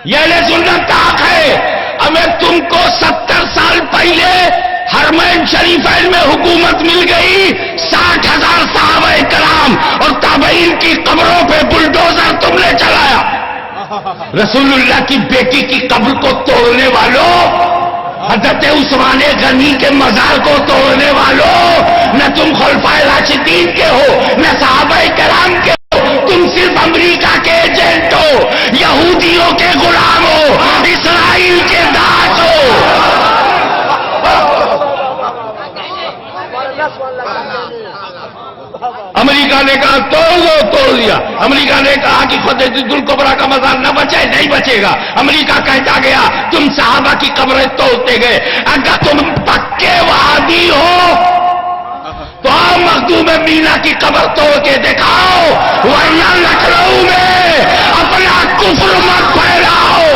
یہ اہل سنت کا حق ہے. ہمیں تم کو 70 سال پہلے حرمین شریفین میں حکومت مل گئی. 60,000 صحابہ کرام اور تابعین کی قبروں پہ بلڈوزر تم نے چلایا. رسول اللہ کی بیٹی کی قبر کو توڑنے والوں، حضرت عثمان غنی کے مزار کو توڑنے والوں، نہ تم خلفائے راشدین کے ہو نہ صحابہ کرام کے ہو. تم صرف امریکہ کے ایجنٹ ہو، یہودیوں کے غلام ہو، اسرائیل کے داس ہو. امریکہ نے کہا توڑ دیا. امریکہ نے کہا کہ خدیجہ الکبریٰ کا مزار نہ بچے، نہیں بچے گا. امریکہ کہتا گیا تم صحابہ کی قبریں توڑتے گئے. اگر تم پکے وہابی ہو تو مخدوم مینا کی قبر توڑ کے دکھاؤ، ورنہ لکھنؤ میں اپنا کفر مت پھیلاؤ.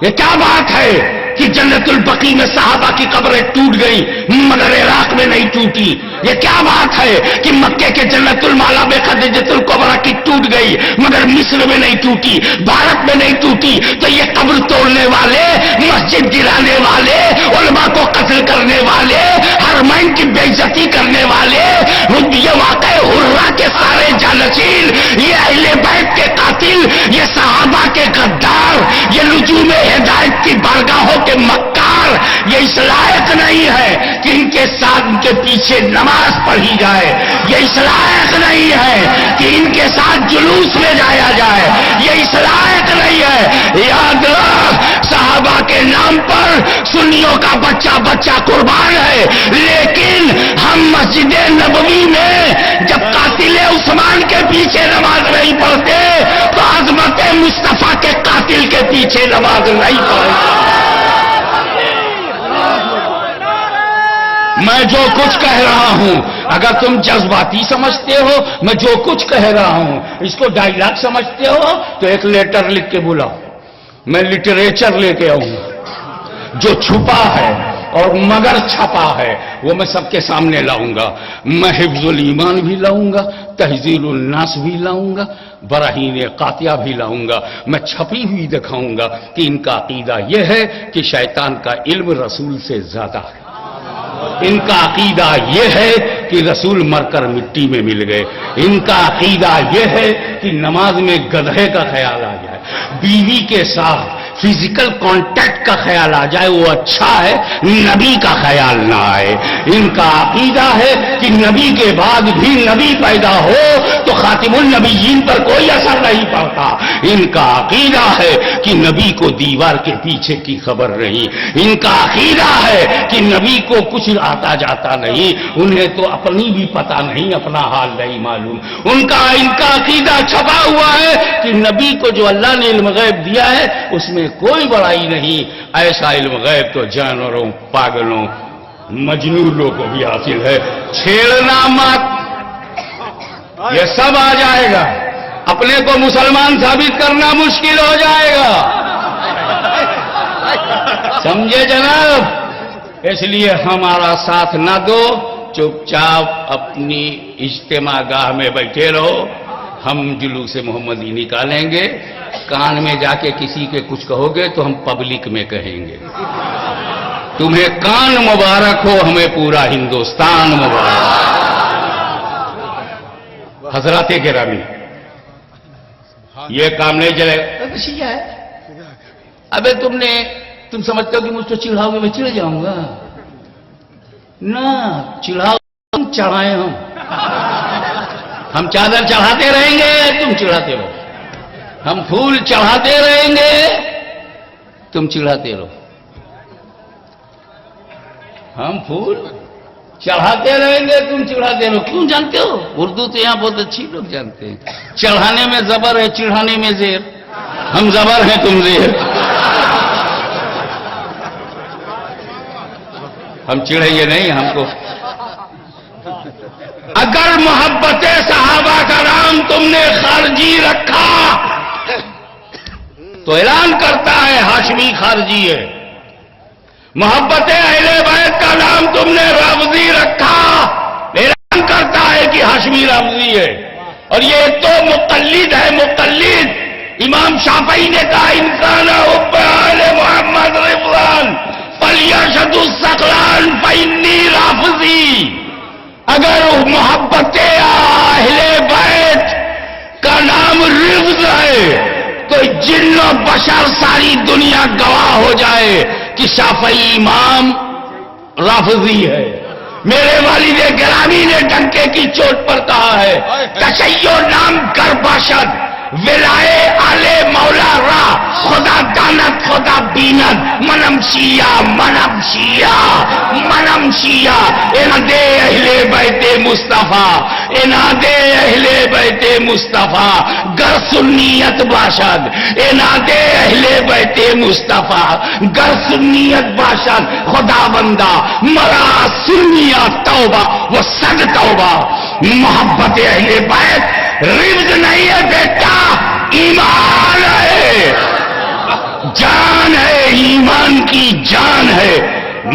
یہ کیا بات ہے کہ جنت البقیع میں صحابہ کی قبریں ٹوٹ گئی مگر عراق میں نہیں ٹوٹی؟ یہ کیا بات ہے کہ مکے کے جنت المالا میں خدیجہ الکبریٰ کی ٹوٹ گئی مگر مصر میں نہیں ٹوٹی، بھارت میں نہیں ٹوٹی؟ تو یہ قبر توڑنے والے، مسجد گرانے والے، علماء کو قتل کرنے والے، حرمین کی بے عزتی کرنے والے، یہ واقع حرہ کے سارے جانشین، یہ اہل بیت کے قاتل، یہ صحابہ کے غدار، یہ لجوم ہدایت کی بارگاہوں کے مکار، یہ اس لائق نہیں ہے کہ ان کے ساتھ ان کے پیچھے نماز پڑھی جائے. یہ اس لائق نہیں ہے کہ ان کے ساتھ جلوس میں جایا جائے. یہ اس لائق نہیں ہے. یاد رکھ، صحابہ کے نام پر سنیوں کا بچہ قربان ہے، لیکن ہم مسجد نبوی میں جب قاتل عثمان کے پیچھے نماز نہیں پڑھتے تو عظمت مصطفیٰ کے قاتل کے پیچھے نماز نہیں پڑھتے. میں جو کچھ کہہ رہا ہوں اگر تم جذباتی سمجھتے ہو، میں جو کچھ کہہ رہا ہوں اس کو ڈائلاگ سمجھتے ہو تو ایک لیٹر لکھ کے بلاؤ. میں لٹریچر لے کے آؤں گا جو چھپا ہے اور مگر چھپا ہے، وہ میں سب کے سامنے لاؤں گا. میں حفظ الایمان بھی لاؤں گا، تہذیب الناس بھی لاؤں گا، براہین قاطعہ بھی لاؤں گا. میں چھپی ہوئی دکھاؤں گا کہ ان کا عقیدہ یہ ہے کہ شیطان کا علم رسول سے زیادہ ہے. ان کا عقیدہ یہ ہے کہ رسول مر کر مٹی میں مل گئے. ان کا عقیدہ یہ ہے کہ نماز میں گدھے کا خیال آ جائے، بیوی کے ساتھ فزیکل کانٹیکٹ کا خیال آ جائے وہ اچھا ہے، نبی کا خیال نہ آئے. ان کا عقیدہ ہے کہ نبی کے بعد بھی نبی پیدا ہو تو خاتم النبیین پر کوئی اثر نہیں پڑتا. ان کا عقیدہ ہے کہ نبی کو دیوار کے پیچھے کی خبر نہیں. ان کا عقیدہ ہے کہ نبی کو کچھ آتا جاتا نہیں، انہیں تو اپنی بھی پتہ نہیں، اپنا حال نہیں معلوم. ان کا عقیدہ چھپا ہوا ہے کہ نبی کو جو اللہ نے علم غیب دیا ہے اس میں کوئی بڑائی نہیں. ایسا علم غیب تو جانوروں، پاگلوں، مجنونوں کو بھی حاصل ہے. چھیڑنا مت، یہ سب آ جائے گا. اپنے کو مسلمان ثابت کرنا مشکل ہو جائے گا، سمجھے جناب؟ اس لیے ہمارا ساتھ نہ دو، چپ چاپ اپنی اجتماع گاہ میں بیٹھے رہو. ہم جلوس محمدی نکالیں گے، کان میں جا کے کسی کے کچھ کہو گے تو ہم پبلک میں کہیں گے. تمہیں کان مبارک ہو، ہمیں پورا ہندوستان مبارک. حضرات گرامی، یہ کام نہیں چلے گا. ابے تم سمجھتے ہو کہ مجھ کو چڑھاؤ گے، میں چڑھ جاؤں گا؟ نہ چڑھاؤ، تم چڑھائے ہم چادر چڑھاتے رہیں گے، تم چڑھاتے رہو. ہم پھول چڑھاتے رہیں گے، تم چڑھاتے رہو. ہم پھول چڑھاتے رہیں گے، تم چڑھاتے رہو. کیوں جانتے ہو؟ اردو تو یہاں بہت اچھی لوگ جانتے ہیں. چڑھانے میں زبر ہے، چڑھانے میں زیر. ہم زبر ہیں، تم زیر. ہم چڑھیں گے نہیں. ہم کو اگر محبت صحابہ کا نام تم نے خارجی رکھا تو اعلان کرتا ہے ہاشمی خارجی ہے. محبت اہل بیت کا نام تم نے رافضی رکھا، اعلان کرتا ہے کہ ہاشمی رافضی اور یہ تو مقلد ہے، مقلد. امام شافعی نے کہا انکان حب آل محمد رضوان فلیشهد الثقلان فانی رافضی. اگر محبت اہل بیت کا نام رفض ہے تو جن و بشر ساری دنیا گواہ ہو جائے کہ شافعی امام رافضی ہے. میرے والد گرامی نے ڈنکے کی چوٹ پر کہا ہے تشیع نام کر باشد ولائے آل مولا را خدا دانت خدا بینت منم شیعہ منم شیعہ منم شیعہ. اناد اہل بیت مصطفیٰ اناد اہل بیت مصطفیٰ گر سنیت باشد اناد اہل بیت مصطفیٰ گر سنیت باشد خدا بندہ مرا سنیت توبہ وہ صد توبہ. محبت اہل بیت رفض نہیں ہے بیٹا، ایمان ہے، جان ہے، ایمان کی جان ہے.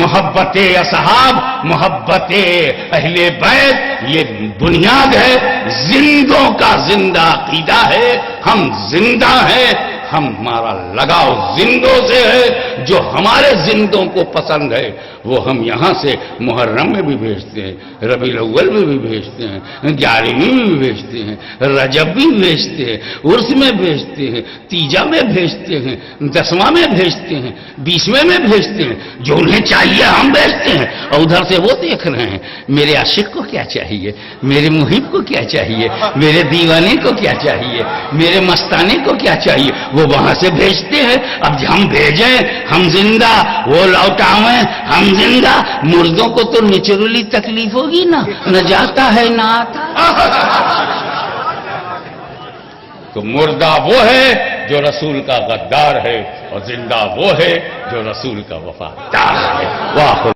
محبت اصحاب، محبت اہل بیت یہ بنیاد ہے، زندوں کا زندہ عقیدہ ہے. ہم زندہ ہیں، ہمارا لگاؤ زندوں سے ہے. جو ہمارے زندوں کو پسند ہے وہ ہم یہاں سے محرم میں بھی بھیجتے ہیں، ربیع الاول میں بھی بھیجتے ہیں، 11ویں میں بھی بھیجتے ہیں، رجب بھی بھیجتے ہیں، عرس میں بھیجتے ہیں، تیجا میں بھیجتے ہیں، 10واں میں بھیجتے ہیں، 20ویں میں بھیجتے ہیں. جو انہیں چاہیے ہم بھیجتے ہیں اور ادھر سے وہ دیکھ رہے ہیں میرے عاشق کو کیا چاہیے، میرے محب کو کیا چاہیے، میرے دیوانے کو کیا چاہیے، میرے مستانے کو کیا چاہیے، وہ وہاں سے بھیجتے ہیں. اب ہم بھیجیں، ہم زندہ، وہ لوٹاویں، ہم زندہ. مردوں کو تو نیچرلی تکلیف ہوگی نا، نہ جاتا ہے نہ آتا. تو مردہ وہ ہے جو رسول کا غدار ہے اور زندہ وہ ہے جو رسول کا وفادار ہے. واہ